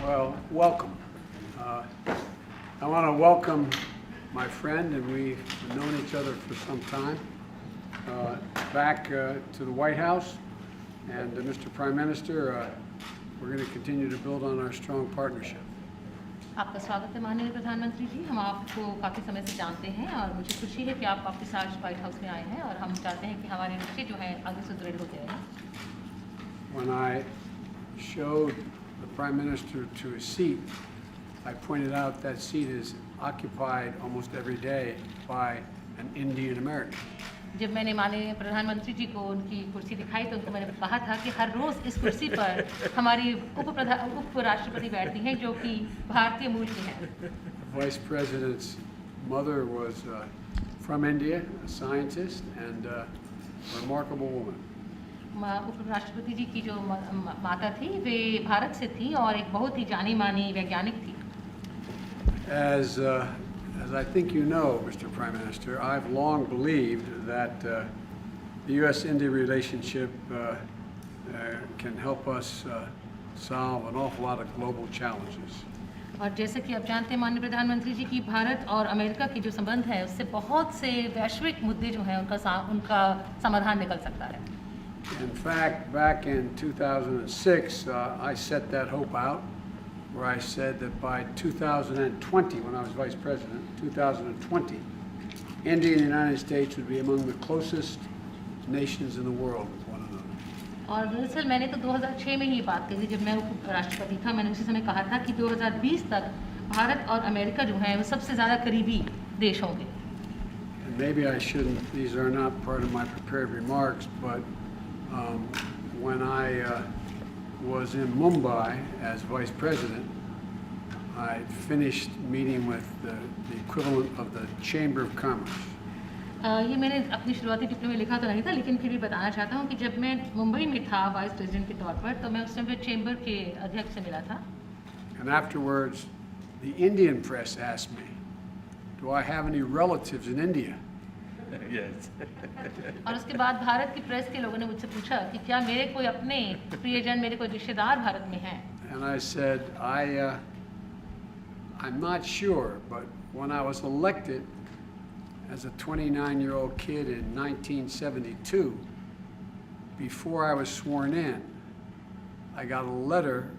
Well, welcome. I want to welcome my friend, and we've known each other for some time, back to the White House. And Mr. Prime Minister, we're going to continue to build on our strong partnership. आपका स्वागत है माननीय प्रधानमंत्री जी। हम आपको काफ़ी समय से जानते हैं और मुझे खुशी है कि आप वापस आज व्हाइट हाउस में आए हैं और हम चाहते हैं कि हमारे रिश्ते जो हैं आगे सुदृढ़ होते रहें। When I showed the Prime Minister to his seat, I pointed out that seat is occupied almost every day by an Indian American. जब मैंने माननीय प्रधानमंत्री जी को उनकी कुर्सी दिखाई तो उनको मैंने कहा था कि हर रोज़ इस कुर्सी पर हमारी उपराष्ट्रपति बैठती हैं जो कि भारतीय मूल की हैं। Vice President's mother was from India, a scientist and a remarkable woman. उपराष्ट्रपति जी की जो माता थी वे भारत से थी और एक बहुत ही जानी मानी वैज्ञानिक थी। As I think you know, Mr. Prime Minister, I've long believed that the U.S.-India relationship can help us solve an awful lot of global challenges. और जैसे कि आप जानते हैं माननीय प्रधानमंत्री जी कि भारत और अमेरिका की जो संबंध है उससे बहुत से वैश्विक मुद्दे जो हैं उनका समाधान निकल सकता है। In fact, back in 2006, I set that hope out, where I said that by 2020, when I was Vice President, 2020, India and the United States would be among the closest nations in the world with one another. और दरअसल मैंने तो 2006 में ही बात कही जब मैं उपराष्ट्रपति था। मैंने उसी समय कहा था कि 2020 तक भारत और अमेरिका जो है वो सबसे ज़्यादा करीबी देश होंगे। And maybe I shouldn't, these are not part of my prepared remarks, but when I was in Mumbai as Vice President, I finished meeting with the equivalent of the Chamber of Commerce. ये मैंने अपनी शुरुआती टिप्पणी में लिखा तो नहीं था लेकिन फिर भी बताना चाहता हूँ कि जब मैं मुंबई में था वाइस प्रेसिडेंट के तौर पर तो मैं उस समय चेंबर के अध्यक्ष से मिला था। And afterwards, the Indian press asked me, "Do I have any relatives in India?" Yes. और उसके बाद भारत की प्रेस के लोगों ने मुझसे पूछा कि क्या मेरे कोई अपने प्रियजन मेरे कोई रिश्तेदार भारत में हैं? And I said, I'm not sure, but when I was elected as a 29-year-old kid in 1972, before I was sworn in, I got a letter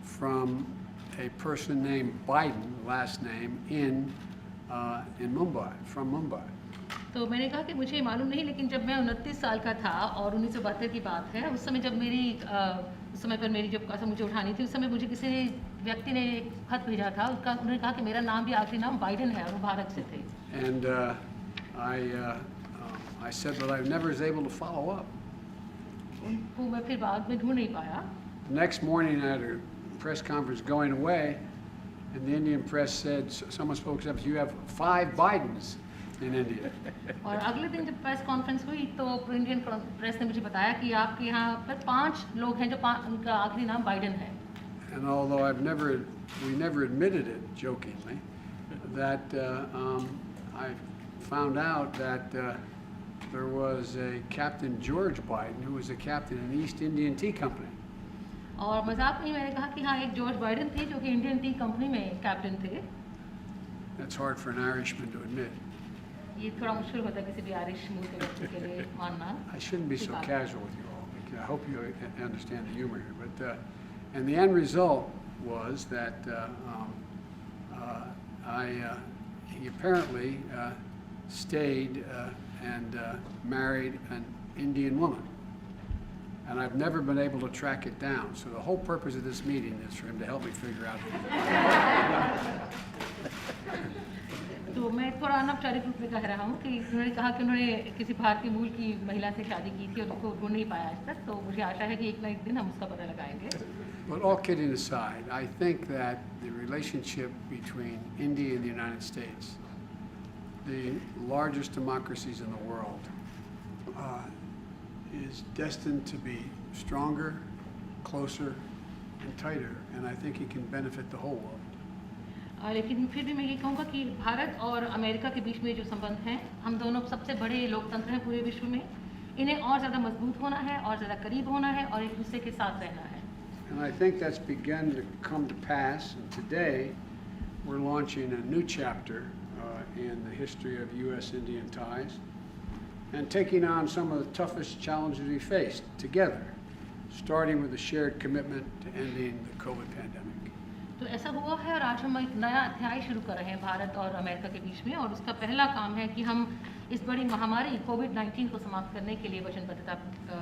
from a person named Biden, last name, in Mumbai, from Mumbai. तो मैंने कहा कि मुझे मालूम नहीं लेकिन जब मैं 29 साल का था और 1972 की बात है उस समय जब उस समय पर मेरी जब कसम मुझे उठानी थी उस समय मुझे किसी व्यक्ति ने एक खत भेजा था उन्होंने कहा कि मेरा नाम भी आखिरी नाम बाइडेन है और वो भारत से थे। And I said that I never was able to follow up. उनको मैं फिर बाद में ढूंढ नहीं पाया। The next morning I had a press conference going away, and the Indian press said, someone spoke up, you have 5 Bidens in India. और अगले दिन जब प्रेस कॉन्फ्रेंस हुई तो इंडियन प्रेस ने मुझे बताया कि आपके यहाँ पर 5 लोग हैं जो उनका आखिरी नाम बाइडेन है। And although we never admitted it jokingly, that I found out that there was a Captain George Biden who was a captain in the East Indian Tea Company. और मजाक नहीं मैंने कहा कि हाँ एक जॉर्ज बाइडेन थे जो कि इंडियन टी कंपनी में कैप्टन थे। That's hard for an Irishman to admit. ये थोड़ा मुश्किल होता है किसी भी आयरिश मूल के व्यक्ति के लिए मानना। I shouldn't be so casual with you all. I hope you understand the humor here. But and the end result was that he apparently stayed and married an Indian woman. And I've never been able to track it down. So the whole purpose of this meeting is for him to help me figure out. तो मैं थोड़ा अनौपचारिक रूप में कह रहा हूँ कि उन्होंने कहा कि उन्होंने किसी भारतीय मूल की महिला से शादी की थी और उसको ढूंढ नहीं पाया आज तक तो मुझे आशा है कि एक ना एक दिन हम उसका पता लगाएंगे। But all kidding aside, I think that the relationship between India and the United States, the largest democracies in the world, is destined to be stronger, closer, and tighter, and I think it can benefit the whole world. लेकिन फिर भी मैं ये कहूँगा कि भारत और America के बीच में जो संबंध हैं हम दोनों सबसे बड़े लोकतंत्र हैं पूरे विश्व में इन्हें और ज़्यादा मजबूत होना है और ज़्यादा करीब होना है और एक दूसरे के साथ रहना है। And I think that's begun to come to pass. And today, we're launching a new chapter in the history of U.S.-Indian ties and taking on some of the toughest challenges we faced together, starting with a shared commitment to ending the COVID pandemic. तो ऐसा हुआ है और आज हम एक नया अध्याय शुरू कर रहे हैं भारत और अमेरिका के बीच में, और उसका पहला काम है कि हम इस बड़ी महामारी कोविड-19 को समाप्त करने के लिए वचनबद्धता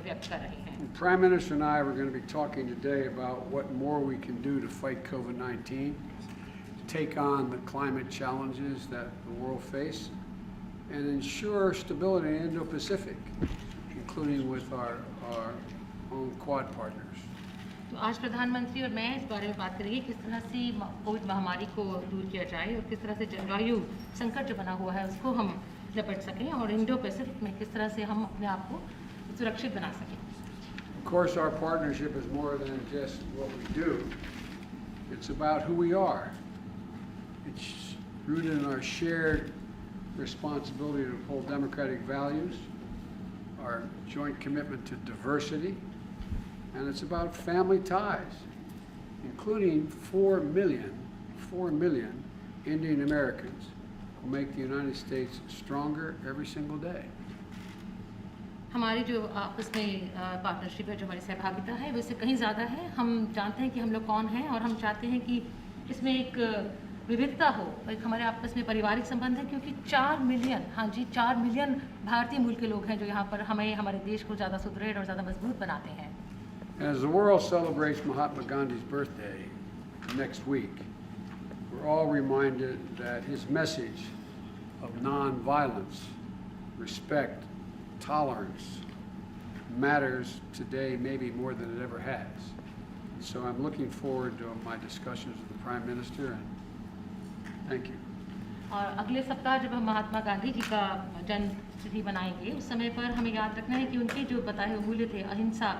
व्यक्त कर रहे हैं. The Prime Minister and I were going to be talking today about what more we can do to fight COVID-19, take on the climate challenges that the world face, and ensure stability in Indo-Pacific, including with our own Quad partners. तो आज प्रधानमंत्री और मैं इस बारे में बात करेंगे किस तरह से कोविड महामारी को दूर किया जाए और किस तरह से जलवायु संकट जो बना हुआ है उसको हम निपट सकें और इंडो पैसिफिक में किस तरह से हम अपने आप को सुरक्षित बना सकें. Of course, our partnership is more than just what we do. It's about who we are. It's rooted in our shared responsibility to uphold democratic values, our joint commitment to diversity, and it's about family ties, including 4 million Indian Americans who make the United States stronger every single day. हमारी जो आपस में partnership है, जो हमारी सहभागिता है, वैसे कहीं ज़्यादा है. हम जानते हैं कि हम लोग कौन हैं और हम चाहते हैं कि इसमें एक विविधता हो, एक हमारे आपस में पारिवारिक संबंध है, क्योंकि 4 मिलियन, हाँ जी 4 मिलियन भारतीय मूल के लोग हैं जो यहाँ पर हमें हमारे देश को ज़्यादा सुदृढ़ और ज़्यादा मजबूत बनाते हैं. As the world celebrates Mahatma Gandhi's birthday next week, we're all reminded that his message of nonviolence, respect, tolerance matters today maybe more than it ever has. So I'm looking forward to my discussions with the Prime Minister, and thank you. और अगले सप्ताह जब हम महात्मा गांधी जी का जन्म तिथि बनाएंगे, उस समय पर हमें याद रखना है कि उनके जो बताए हुए मूल्य थे, अहिंसा,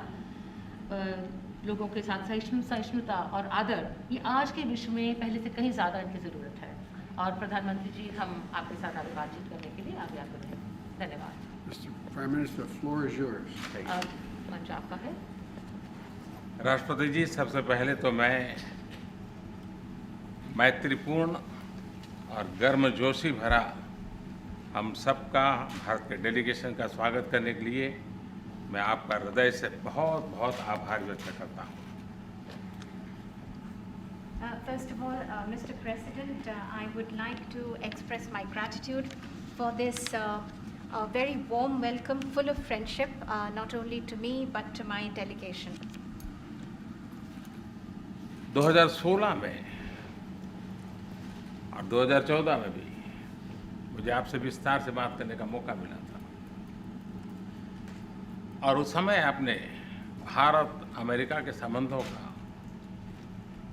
लोगों के साथ सहिष्णुता और आदर, ये आज के विश्व में पहले से कहीं ज़्यादा इनकी ज़रूरत है. और प्रधानमंत्री जी, हम आपके साथ आगे बातचीत करने के लिए आगे आते हैं. धन्यवाद. Mr. Prime Minister, the floor is yours. मंच आपका है. राष्ट्रपति जी, सबसे पहले तो मैं मैत्रीपूर्ण और गर्मजोशी भरा हम सबका, भारत के डेलीगेशन का स्वागत करने के लिए मैं आपका हृदय से बहुत बहुत आभार व्यक्त करता हूँ. First of all, Mr. President, I would like to express my gratitude for this very warm welcome, full of friendship, not only to me but to my delegation. 2016 में और 2014 में भी मुझे आपसे विस्तार से बात करने का मौका मिला था, और उस समय आपने भारत अमेरिका के संबंधों का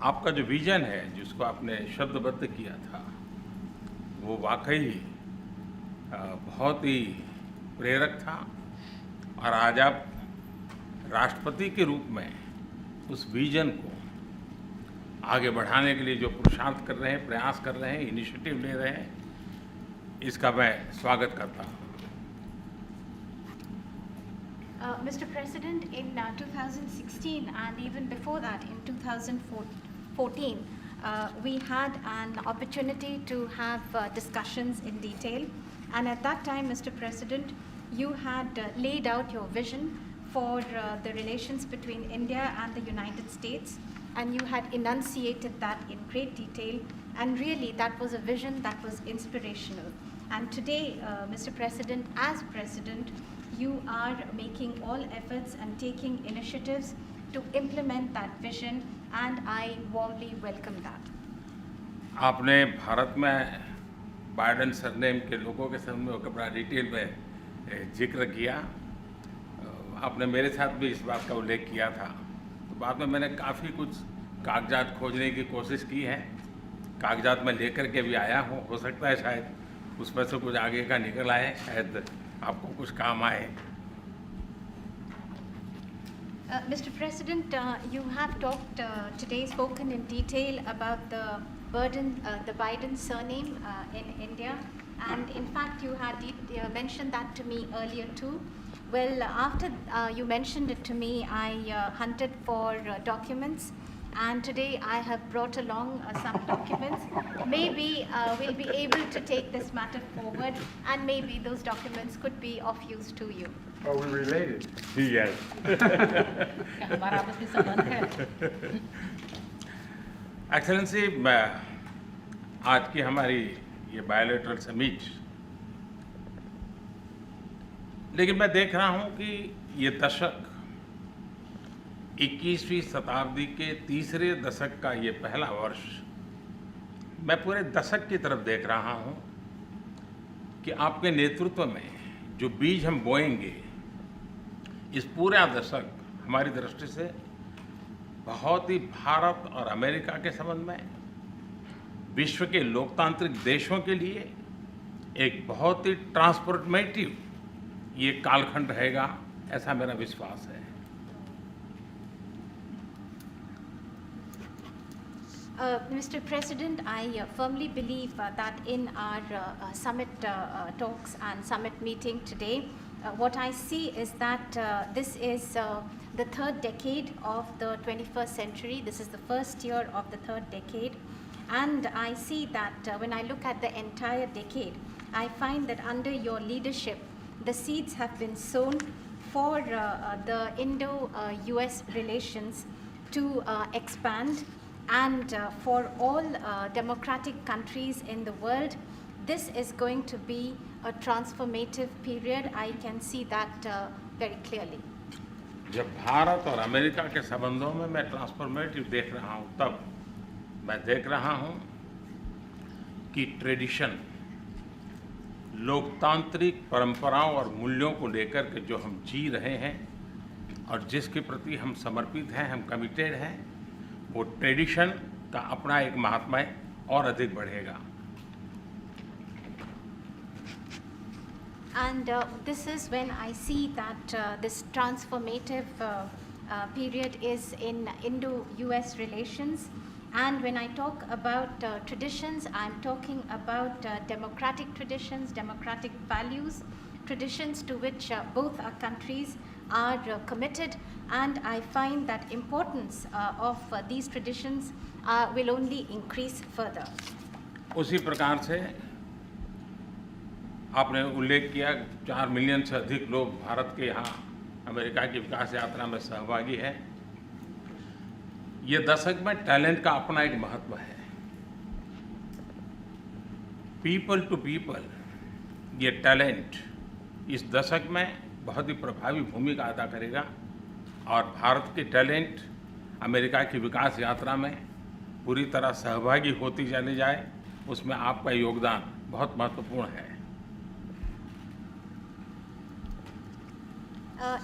आपका जो विजन है, जिसको आपने शब्दबद्ध किया था, वो वाकई बहुत ही प्रेरक था. और आज आप राष्ट्रपति के रूप में उस विजन को आगे बढ़ाने के लिए जो पुरुषार्थ कर रहे हैं, प्रयास कर रहे हैं, इनिशिएटिव ले रहे हैं, इसका मैं स्वागत करता हूँ. Mr. President, in 2016 and even before that, in 2014, we had an opportunity to have discussions in detail. And at that time, Mr. President, you had laid out your vision for the relations between India and the United States, and you had enunciated that in great detail, and really that was a vision that was inspirational. And today, Mr. President, as President, you are making all efforts and taking initiatives to implement that vision, and I warmly welcome that. आपने भारत में Biden surname के लोगों के सामने होकर बड़ा detail में जिक्र किया. आपने मेरे साथ भी इस बात का उल्लेख किया था. तो बाद में मैंने काफ़ी कुछ कागजात खोजने की कोशिश की है. कागजात में लेकर के भी आया हूँ. हो सकता है शायद उसमें से कुछ आगे का निकल आए, शायद आपको कुछ काम आए. Mr. President, you have talked today, spoken in detail about the Biden surname in India, and in fact you had mentioned that to me earlier too. Well, after you mentioned it to me, I hunted for documents, and today I have brought along some documents. Maybe we'll be able to take this matter forward, and maybe those documents could be of use to you. Are we related? Yes. क्या हमारा आपस में संबंध है? Excellency, आज की हमारी ये बायलैटरल समिट, लेकिन मैं देख रहा हूं कि ये दशक 21वीं शताब्दी के तीसरे दशक का ये पहला वर्ष, मैं पूरे दशक की तरफ देख रहा हूं कि आपके नेतृत्व में जो बीज हम बोएंगे, इस पूरा दशक हमारी दृष्टि से बहुत ही भारत और अमेरिका के संबंध में, विश्व के लोकतांत्रिक देशों के लिए एक बहुत ही ट्रांसफॉर्मेटिव ये कालखंड रहेगा, ऐसा मेरा विश्वास है। Mr. President, I firmly believe that in our summit talks and summit meeting today, what I see is that this is the third decade of the 21st century. This is the first year of the third decade. And I see that when I look at the entire decade, I find that under your leadership, the seeds have been sown for the Indo-US relations to expand, and for all democratic countries in the world, this is going to be a transformative period. I can see that very clearly. जब भारत और America के संबंधों में मैं transformative देख रहा हूं, तब मैं देख रहा हूं कि ट्रेडिशन, लोकतांत्रिक परंपराओं और मूल्यों को लेकर के जो हम जी रहे हैं और जिसके प्रति हम समर्पित हैं, हम कमिटेड हैं, वो ट्रेडिशन का अपना एक महात्मा और अधिक बढ़ेगा। And this is when I see that this transformative period is in Indo-US relations. And when I talk about traditions, I'm talking about democratic traditions, democratic values, traditions to which both our countries are committed. And I find that importance of these traditions will only increase further. उसी प्रकार से आपने उल्लेख किया, 4 million से अधिक लोग भारत के यहाँ अमेरिका की विकास यात्रा में सहभागी हैं। ये दशक में टैलेंट का अपना एक महत्व है। पीपल टू पीपल, ये टैलेंट इस दशक में बहुत ही प्रभावी भूमिका अदा करेगा और भारत के टैलेंट अमेरिका की विकास यात्रा में पूरी तरह सहभागी होती चली जाए, उसमें आपका योगदान बहुत महत्वपूर्ण है।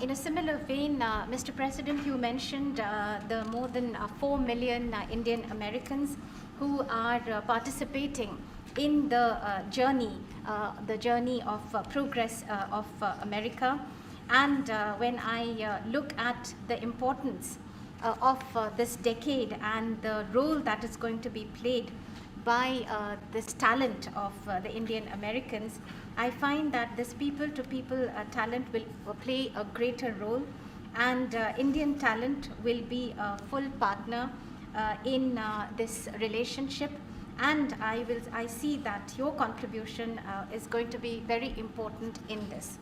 In a similar vein, Mr. President, you mentioned the more than 4 million Indian Americans who are participating in the journey of progress of America. And when I look at the importance of this decade and the role that is going to be played by this talent of the Indian Americans, I find that this people-to-people talent will play a greater role, and Indian talent will be a full partner in this relationship. And I see that your contribution is going to be very important in this.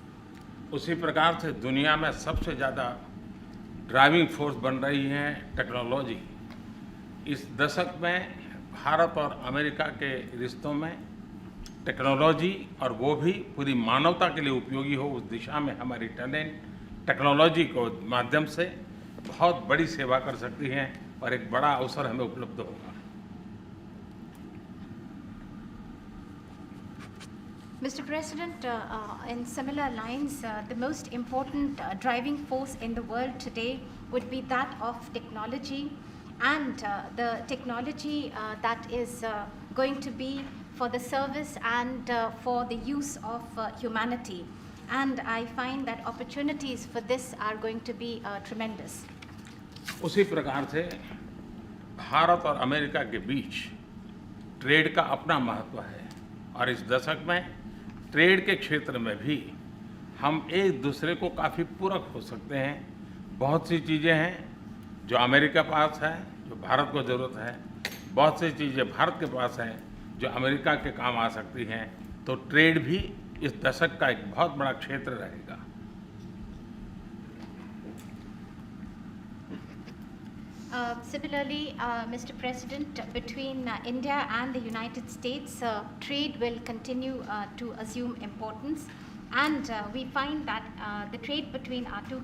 उसी प्रकार से दुनिया में सबसे ज़्यादा driving force बन रही है टेक्नोलॉजी। इस दशक में भारत और अमेरिका के रिश्तों में टेक्नोलॉजी, और वो भी पूरी मानवता के लिए उपयोगी हो, उस दिशा में हमारी टैलेंट टेक्नोलॉजी को माध्यम से बहुत बड़ी सेवा कर सकती हैं और एक बड़ा अवसर हमें उपलब्ध होगा। Mr. President, in similar lines, the most important driving force in the world today would be that of technology, and the technology that is going to be for the service and for the use of humanity. And I find that opportunities for this are going to be tremendous. उसी प्रकार से भारत और America के बीच trade का अपना महत्व है और इस दशक में ट्रेड के क्षेत्र में भी हम एक दूसरे को काफ़ी पूरक हो सकते हैं। बहुत सी चीज़ें हैं जो अमेरिका के पास है, जो भारत को ज़रूरत है। बहुत सी चीज़ें भारत के पास हैं जो अमेरिका के काम आ सकती हैं। तो ट्रेड भी इस दशक का एक बहुत बड़ा क्षेत्र रहेगा। Similarly, Mr. President, between India and the United States, trade will continue to assume importance, and we find that the trade between our two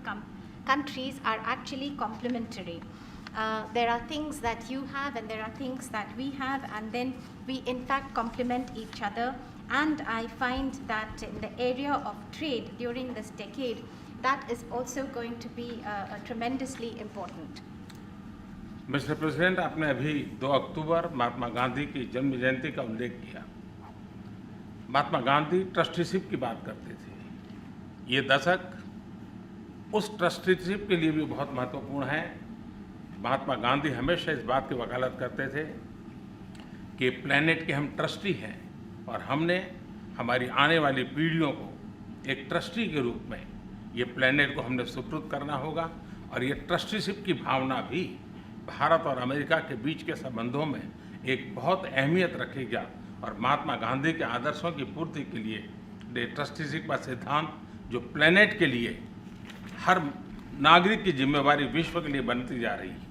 countries are actually complementary. There are things that you have and there are things that we have, and then we in fact complement each other. And I find that in the area of trade during this decade, that is also going to be tremendously important. Mister president, आपने अभी 2 अक्टूबर महात्मा गांधी की जन्म जयंती का उल्लेख किया। Mahatma Gandhi trusteeship की बात करते थे। ये दशक उस ट्रस्टीशिप के लिए भी बहुत महत्वपूर्ण है। महात्मा गांधी हमेशा इस बात की वकालत करते थे कि प्लैनेट के हम ट्रस्टी हैं और हमने हमारी आने वाली पीढ़ियों को एक ट्रस्टी के रूप में ये प्लैनेट को हमने सुपुर्द करना होगा। और ये ट्रस्टीशिप की भावना भी भारत और अमेरिका के बीच के संबंधों में एक बहुत अहमियत रखेगा। और महात्मा गांधी के आदर्शों की पूर्ति के लिए ट्रस्टीशिप का सिद्धांत जो प्लैनेट के लिए हर नागरिक की जिम्मेवारी विश्व के लिए बनती जा रही है।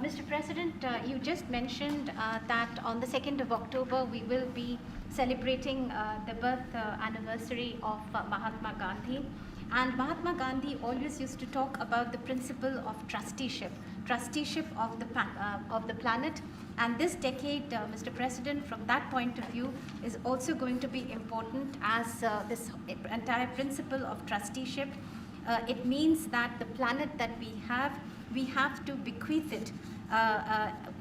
Mr. President, you just mentioned that on the 2nd of October we will be celebrating the birth anniversary of Mahatma Gandhi. And Mahatma Gandhi always used to talk about the principle of trusteeship of the planet. And this decade, Mr. President, from that point of view, is also going to be important as this entire principle of trusteeship. It means that the planet that we have to bequeath it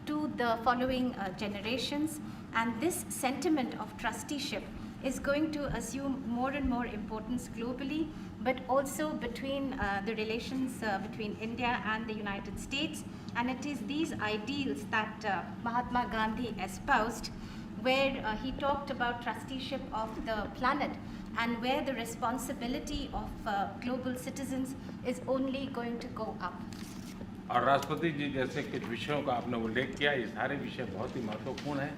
to the following generations. And this sentiment of trusteeship is going to assume more and more importance globally, but also between the relations between India and the United States. And it is these ideals that Mahatma Gandhi espoused, where he talked about trusteeship of the planet and where the responsibility of global citizens is only going to go up. और राष्ट्रपति जी जैसे कुछ विषयों का आपने उल्लेख किया, ये सारे विषय बहुत ही महत्वपूर्ण हैं,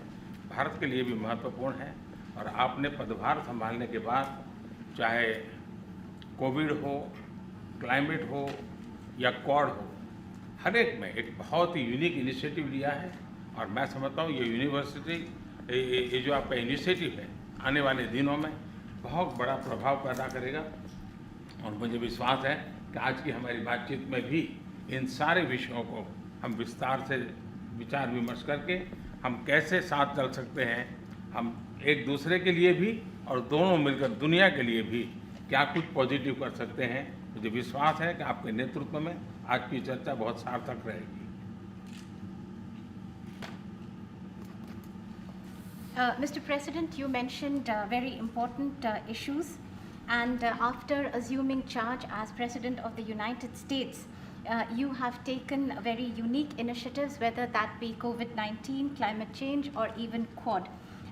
भारत के लिए भी महत्वपूर्ण हैं। और आपने पदभार संभालने के बाद चाहे कोविड हो, क्लाइमेट हो या क्वाड हो, हर एक में एक बहुत ही यूनिक इनिशिएटिव लिया है। और मैं समझता हूँ ये यूनिवर्सिटी, ये जो आपका इनिशिएटिव है, आने वाले दिनों में बहुत बड़ा प्रभाव पैदा करेगा। और मुझे विश्वास है कि आज की हमारी बातचीत में भी इन सारे विषयों को हम विस्तार से विचार विमर्श करके हम कैसे साथ चल सकते हैं, हम एक दूसरे के लिए भी और दोनों मिलकर दुनिया के लिए भी क्या कुछ पॉजिटिव कर सकते हैं। मुझे विश्वास है कि आपके नेतृत्व में आज की चर्चा बहुत सार्थक रहेगी। Mr. President, you mentioned very important issues, and after assuming charge as President of the United States, you have taken very unique initiatives, whether that be COVID-19, climate change, or even Quad.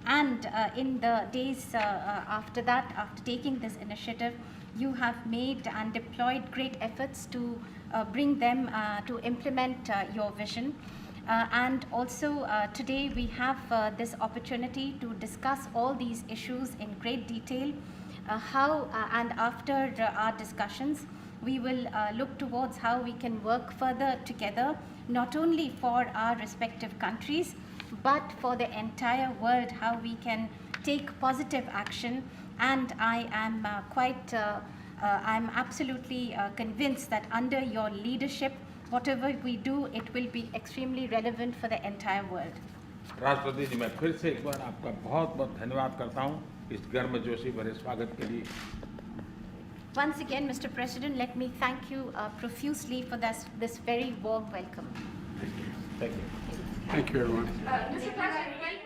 And in the days after that, after taking this initiative, you have made and deployed great efforts to bring them to implement your vision. And also today we have this opportunity to discuss all these issues in great detail. And after our discussions, we will look towards how we can work further together, not only for our respective countries, but for the entire world, how we can take positive action. And I am I'm absolutely convinced that under your leadership, whatever we do, it will be extremely relevant for the entire world. राष्ट्रपति जी, मैं फिर से एक बार आपका बहुत बहुत धन्यवाद करता हूँ इस गर्मजोशी भरे स्वागत के लिए। Once again, Mr. President, let me thank you profusely for this very warm welcome. Thank you. Thank you, everyone. Mr. President,